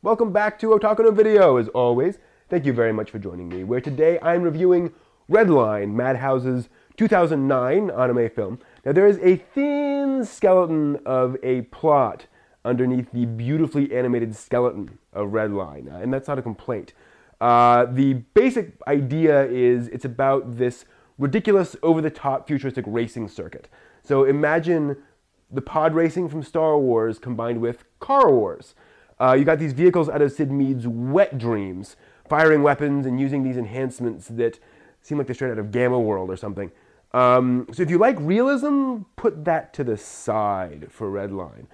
Welcome back to Otaku no Video, as always. Thank you very much for joining me, where today I'm reviewing Redline, Madhouse's 2009 anime film. Now there is a thin skeleton of a plot underneath the beautifully animated skeleton of Redline, and that's not a complaint. The basic idea is it's about this ridiculous, over-the-top futuristic racing circuit. So imagine the pod racing from Star Wars combined with Car Wars. You got these vehicles out of Sid Mead's wet dreams, firing weapons and using these enhancements that seem like they're straight out of Gamma World or something. So if you like realism, put that to the side for Redline.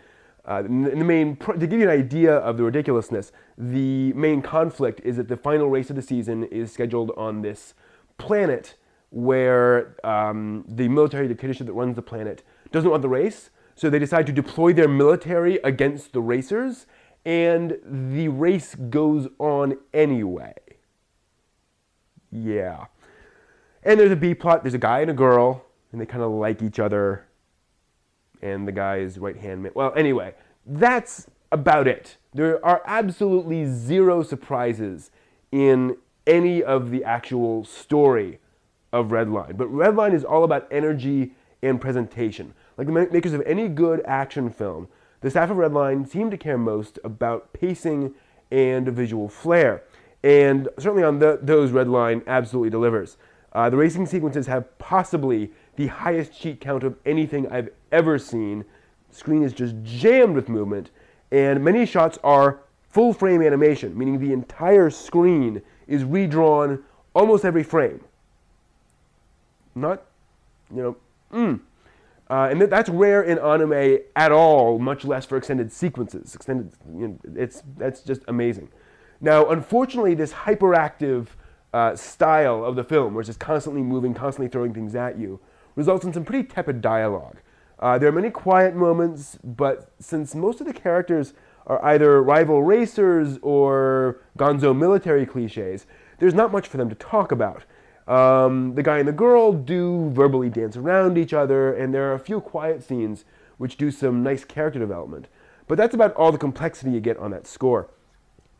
To give you an idea of the ridiculousness, the main conflict is that the final race of the season is scheduled on this planet where the military dictatorship that runs the planet doesn't want the race, so they decide to deploy their military against the racers, and the race goes on anyway. Yeah. And there's a B-plot, there's a guy and a girl, and they kind of like each other, and the guy's right-hand man. Well, anyway, that's about it. There are absolutely zero surprises in any of the actual story of Redline. But Redline is all about energy and presentation. Like the makers of any good action film, the staff of Redline seem to care most about pacing and visual flair. And certainly on those, Redline absolutely delivers. The racing sequences have possibly the highest cheat count of anything I've ever seen. The screen is just jammed with movement, and many shots are full frame animation, meaning the entire screen is redrawn almost every frame. Not, and that's rare in anime at all, much less for extended sequences. That's just amazing. Now, unfortunately, this hyperactive style of the film, where it's just constantly moving, constantly throwing things at you, results in some pretty tepid dialogue. There are many quiet moments, but since most of the characters are either rival racers or gonzo military cliches, there's not much for them to talk about. The guy and the girl do verbally dance around each other, and there are a few quiet scenes which do some nice character development. But that's about all the complexity you get on that score.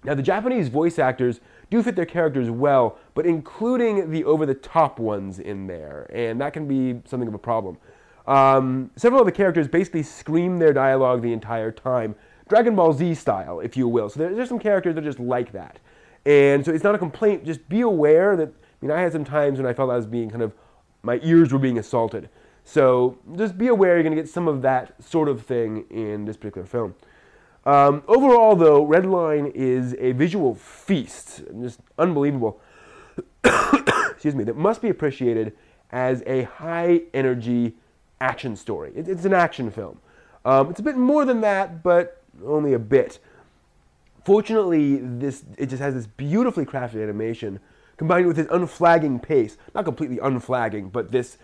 Now, the Japanese voice actors do fit their characters well, but including the over-the-top ones in there, and that can be something of a problem. Several of the characters basically scream their dialogue the entire time, Dragon Ball Z style, if you will. So there's some characters that are just like that. And so it's not a complaint, just be aware that, I had some times when I felt I was being my ears were being assaulted. So just be aware you're going to get some of that sort of thing in this particular film. Overall, though, Redline is a visual feast, just unbelievable, excuse me, that must be appreciated as a high-energy action story. It's an action film. It's a bit more than that, but only a bit. Fortunately, it just has this beautifully crafted animation combined with this unflagging pace. Not completely unflagging, but this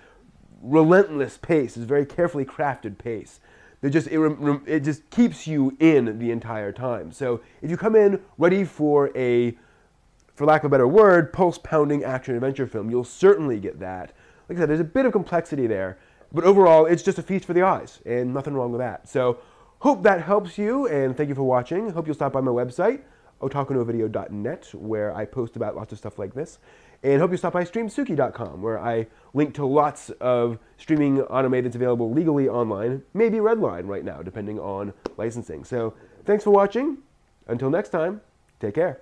relentless pace, this very carefully crafted pace. It just keeps you in the entire time. So if you come in ready for lack of a better word, pulse-pounding action-adventure film, you'll certainly get that. Like I said, there's a bit of complexity there, but overall, it's just a feast for the eyes, and nothing wrong with that. So hope that helps you, and thank you for watching. Hope you'll stop by my website, otakunovideo.net, where I post about lots of stuff like this. And hope you stop by streamsuki.com, where I link to lots of streaming anime that's available legally online, maybe Redline right now, depending on licensing. So thanks for watching. Until next time, take care.